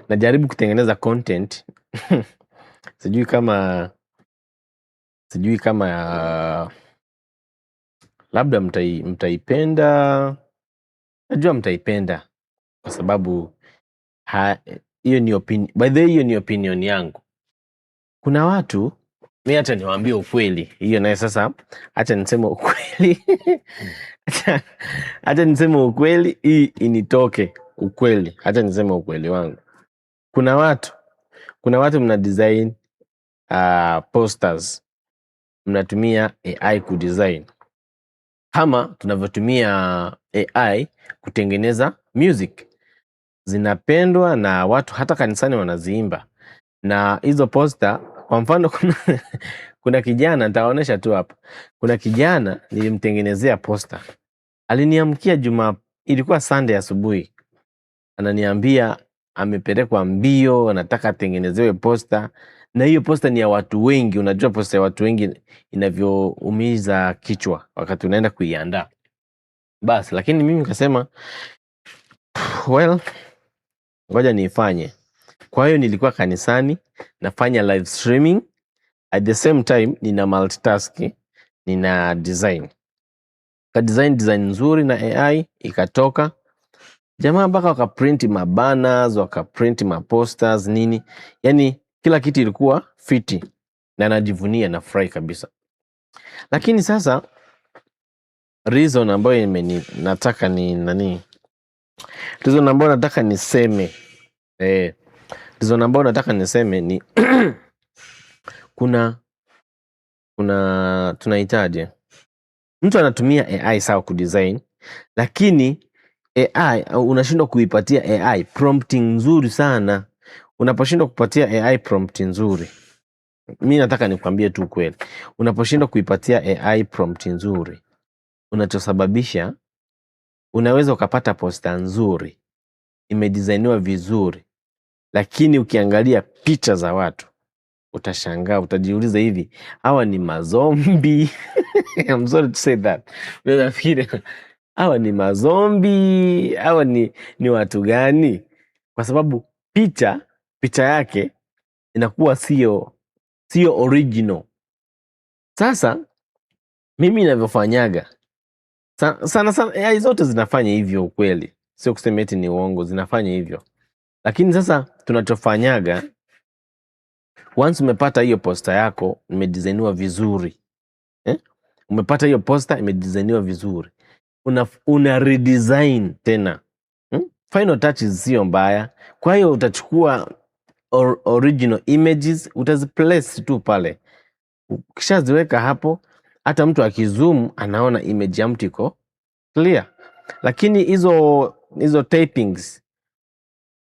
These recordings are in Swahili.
Najaribu kutengeneza content. Sijui kama labda mtaipenda. Najua mtaipenda kwa sababu hiyo ni by the way, hiyo ni opinion yangu. Kuna watu, mimi acha niwaambie ukweli. Hiyo naye sasa acha niseme ukweli. Acha niseme ukweli, hii initoke ukweli. Acha niseme ukweli wangu. Kuna watu mna design posters, mnatumia AI kudesign kama tunavyotumia AI kutengeneza music. Zinapendwa na watu, hata kanisani wanaziimba. Na hizo poster, kwa mfano kuna kijana, nitawaonesha tu hapa. Kuna kijana nilimtengenezea poster. Aliniamkia ilikuwa Sunday asubuhi. Ananiambia amepelekwa mbio, anataka atengenezewe poster. Na hiyo poster ni ya watu wengi. Unajua poster ya watu wengi inavyoumiza kichwa wakati unaenda kuiandaa. Basi, lakini mimi nikasema, well, ngoja niifanye. Kwa hiyo nilikuwa kanisani, nafanya live streaming, at the same time nina multitask, nina design. Design nzuri na AI ikatoka. Jamaa mpaka wakaprint mabanners, wakaprint maposters nini. Yaani kila kitu ilikuwa fiti na najivunia, nafurahi kabisa. Lakini sasa reason ambayo nataka ni nani? Reason ambayo nataka niseme ni kuna tunahitaji mtu anatumia AI sawa kudesign, lakini AI unashindwa kuipatia AI prompting nzuri sana. Unaposhindwa kupatia AI prompt nzuri, mimi nataka nikwambie tu kweli, unaposhindwa kuipatia AI prompt nzuri, unachosababisha, unaweza ukapata poster nzuri, imedesigniwa vizuri, lakini ukiangalia picha za watu utashangaa, utajiuliza, hivi hawa ni mazombi? I'm sorry to say that. Unafikiri hawa ni mazombi? Hawa ni watu gani? Kwa sababu picha yake inakuwa sio original. Sasa mimi ninavyofanyaga sana AI zote zinafanya hivyo ukweli, sio kusema eti ni uongo, zinafanya hivyo. Lakini sasa tunachofanyaga, once umepata hiyo poster yako imedesigniwa vizuri, umepata hiyo poster imedesigniwa vizuri, una redesign tena. Final touches sio mbaya. Kwa hiyo utachukua original images, utaziplace tu pale. Ukishaziweka hapo, hata mtu akizoom anaona image ya mtu iko clear. Lakini hizo tapings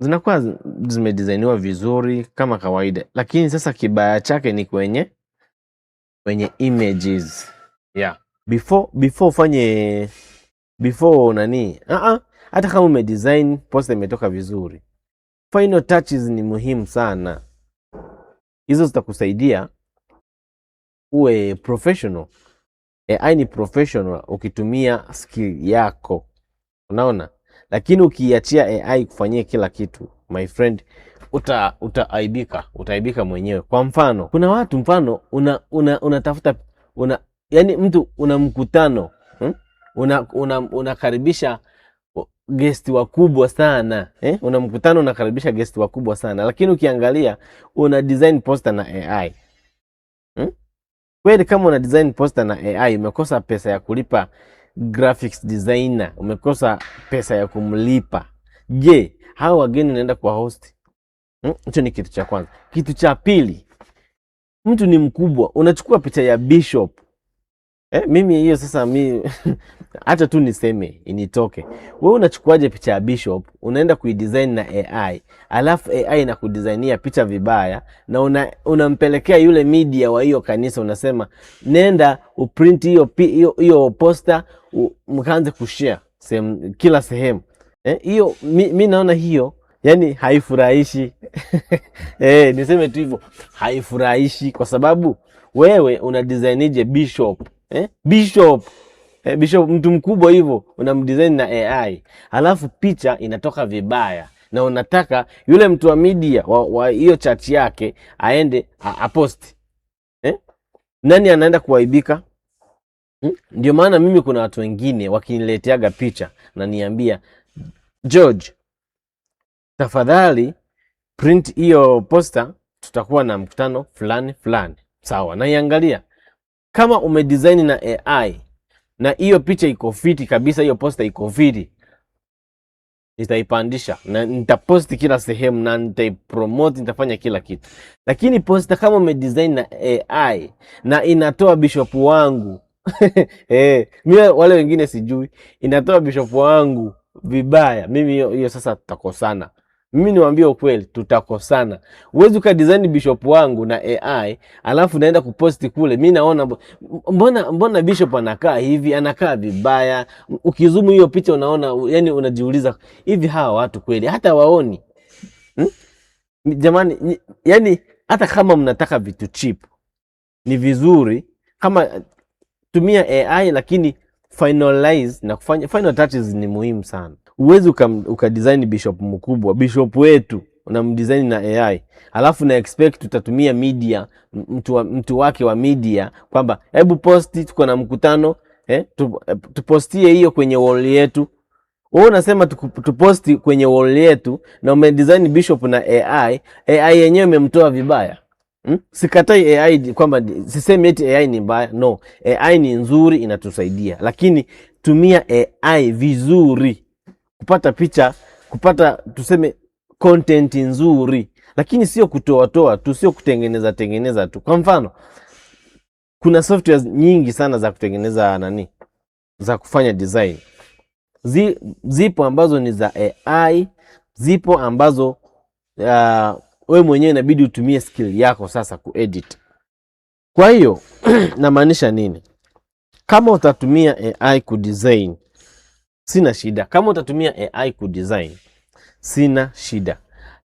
zinakuwa zimedesigniwa vizuri kama kawaida, lakini sasa kibaya chake ni kwenye images. Yeah. Before nani? Hata kama umedesign poster imetoka vizuri, final touches ni muhimu sana. Hizo zitakusaidia uwe professional. AI ni professional ukitumia skill yako, unaona? Lakini ukiachia AI kufanyia kila kitu, my friend, utaibika mwenyewe. Kwa mfano, kuna watu unatafuta yani mtu una mkutano, unakaribisha guest wakubwa sana, una mkutano unakaribisha guest wakubwa sana, lakini ukiangalia una design poster na AI. Kweli kama una design poster na AI, umekosa pesa ya kulipa graphics designer, umekosa pesa ya kumlipa. Je, hao wageni naenda kwa host? Hicho ni kitu cha kwanza. Kitu cha pili, mtu ni mkubwa, unachukua picha ya bishop. Mimi hiyo sasa acha tu niseme initoke. Wewe unachukuaje picha ya bishop, unaenda kuidesign na AI, alafu AI inakudesignia picha vibaya, na unampelekea yule media wa hiyo kanisa, unasema nenda uprint hiyo poster mkaanze kushare kila sehemu. Hiyo mimi naona hiyo yani haifurahishi. Niseme tu hivyo, haifurahishi, kwa sababu wewe una designije bishop? Bishop mtu mkubwa hivyo unamdesign na AI, alafu picha inatoka vibaya na unataka yule mtu wa media wa hiyo chat yake aende aposti, nani anaenda kuaibika? Ndio maana mimi kuna watu wengine wakinileteaga picha na niambia, George, tafadhali print hiyo posta, tutakuwa na mkutano fulani fulani. Sawa, naiangalia. Kama umedesign na AI na hiyo picha iko fiti kabisa, hiyo posta iko fiti, nitaipandisha na nitaposti kila sehemu na nitaipromote, nitafanya kila kitu. Lakini posta kama umedesign na AI na inatoa bishop wangu mimi wale wengine sijui, inatoa bishop wangu vibaya, mimi hiyo sasa tutakosana. Mimi niwaambie ukweli, tutakosana. Uwezi ukadesign bishop wangu na AI alafu naenda kuposti kule, mimi naona mbona bishop anakaa hivi, anakaa vibaya. Ukizumu hiyo picha unaona, yani unajiuliza hivi hawa watu kweli hata waoni? Jamani, yani hata kama mnataka vitu cheap, ni vizuri kama tumia AI, lakini finalize na kufanya final touches ni muhimu sana. Uwezi ukadesign bishop mkubwa, bishop wetu unamdesign na AI alafu na expect tutatumia media, mtu wake wa media kwamba hebu posti, tuko na mkutano tupostie hiyo kwenye wall yetu. Wewe unasema tuposti kwenye wall yetu na umedesign bishop na AI yenyewe imemtoa vibaya. Sikatai AI kwamba sisemi eti AI ni mbaya, no. AI ni nzuri, inatusaidia, lakini tumia AI vizuri kupata picha, kupata tuseme content nzuri, lakini sio kutoa tu, sio kutengeneza tu. Kwa mfano, kuna software nyingi sana za kutengeneza za kufanya design. Zipo ambazo ni za AI, zipo ambazo wewe mwenyewe inabidi utumie skill yako sasa kuedit. Kwa hiyo namaanisha nini? Kama utatumia AI kudesign, sina shida. Kama utatumia AI kudesign, sina shida.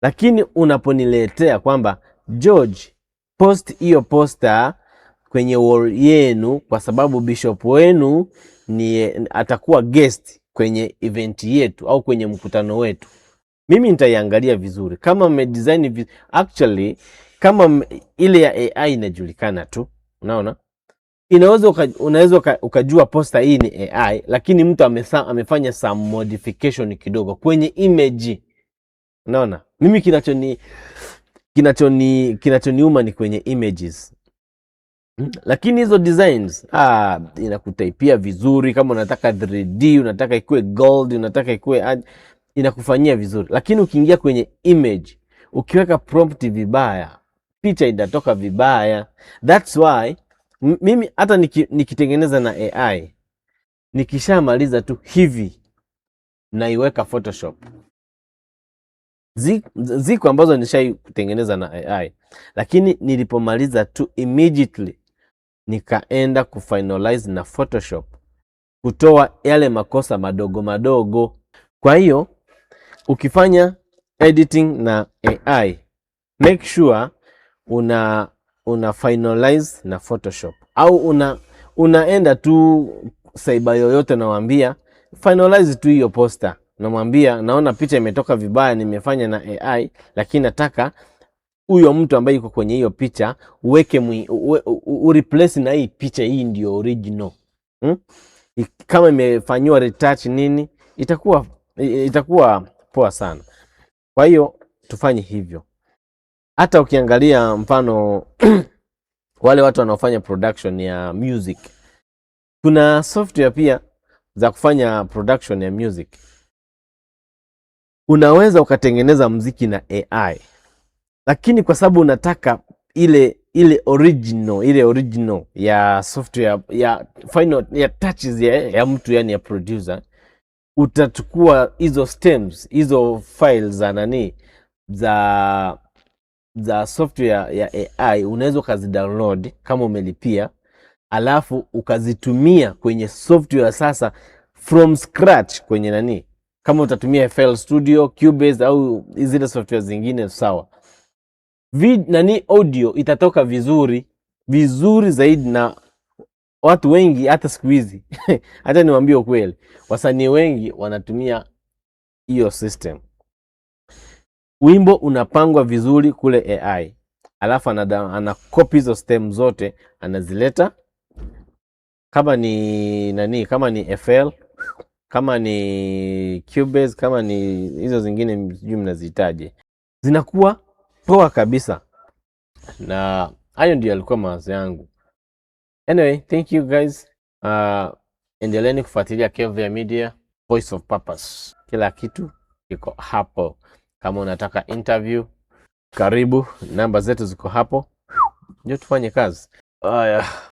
Lakini unaponiletea kwamba George, post hiyo posta kwenye wall yenu kwa sababu bishop wenu atakuwa guest kwenye event yetu au kwenye mkutano wetu, mimi nitaiangalia vizuri. Kama mmedesign actually, kama ile ya AI inajulikana tu, unaona, unaweza ukajua posta hii ni AI, lakini mtu amefanya some modification kidogo kwenye image. Unaona, mimi kinachoniuma ni kwenye images. Lakini hizo designs inakutaipia vizuri. Kama unataka 3D, unataka ikuwe gold, unataka ikuwe inakufanyia vizuri. Lakini ukiingia kwenye image, ukiweka prompt vibaya, picha inatoka vibaya. That's why mimi hata nikitengeneza na AI, nikishamaliza tu hivi naiweka Photoshop. Ziko ambazo nishai kutengeneza na AI, lakini nilipomaliza tu immediately nikaenda kufinalize na Photoshop, kutoa yale makosa madogo madogo. Kwa hiyo ukifanya editing na AI, make sure una finalize na Photoshop, au unaenda tu cyber yoyote, nawaambia finalize tu hiyo poster. Namwambia naona picha imetoka vibaya, nimefanya na AI, lakini nataka huyo mtu ambaye yuko kwenye hiyo picha uweke replace na hii picha, hii ndio original. Kama imefanywa retouch nini, itakuwa poa sana. Kwa hiyo tufanye hivyo. Hata ukiangalia mfano wale watu wanaofanya production ya music, kuna software pia za kufanya production ya music. Unaweza ukatengeneza muziki na AI, lakini kwa sababu unataka ile original ya software ya final ya touches ya mtu, yani ya producer, utachukua hizo stems, hizo files za software ya AI, unaweza ukazidownload kama umelipia, alafu ukazitumia kwenye software sasa from scratch kwenye kama utatumia FL Studio, Cubase au zile software zingine, sawa. Audio itatoka vizuri zaidi, na watu wengi hata siku hizi hata niwaambie ukweli, wasanii wengi wanatumia hiyo system. wimbo unapangwa vizuri kule AI, alafu ana copy hizo stem zote anazileta, kama ni nani, kama ni FL, kama ni Cubase, kama ni hizo zingine sijui mnazihitaji, zinakuwa poa kabisa. Na hayo ndio yalikuwa mawazo yangu. Anyway, thank you guys. Endeleeni kufuatilia Kelvia Media, Voice of Purpose. Kila kitu iko hapo. Kama unataka interview, karibu, namba zetu ziko hapo. Ndio tufanye kazi. Haya.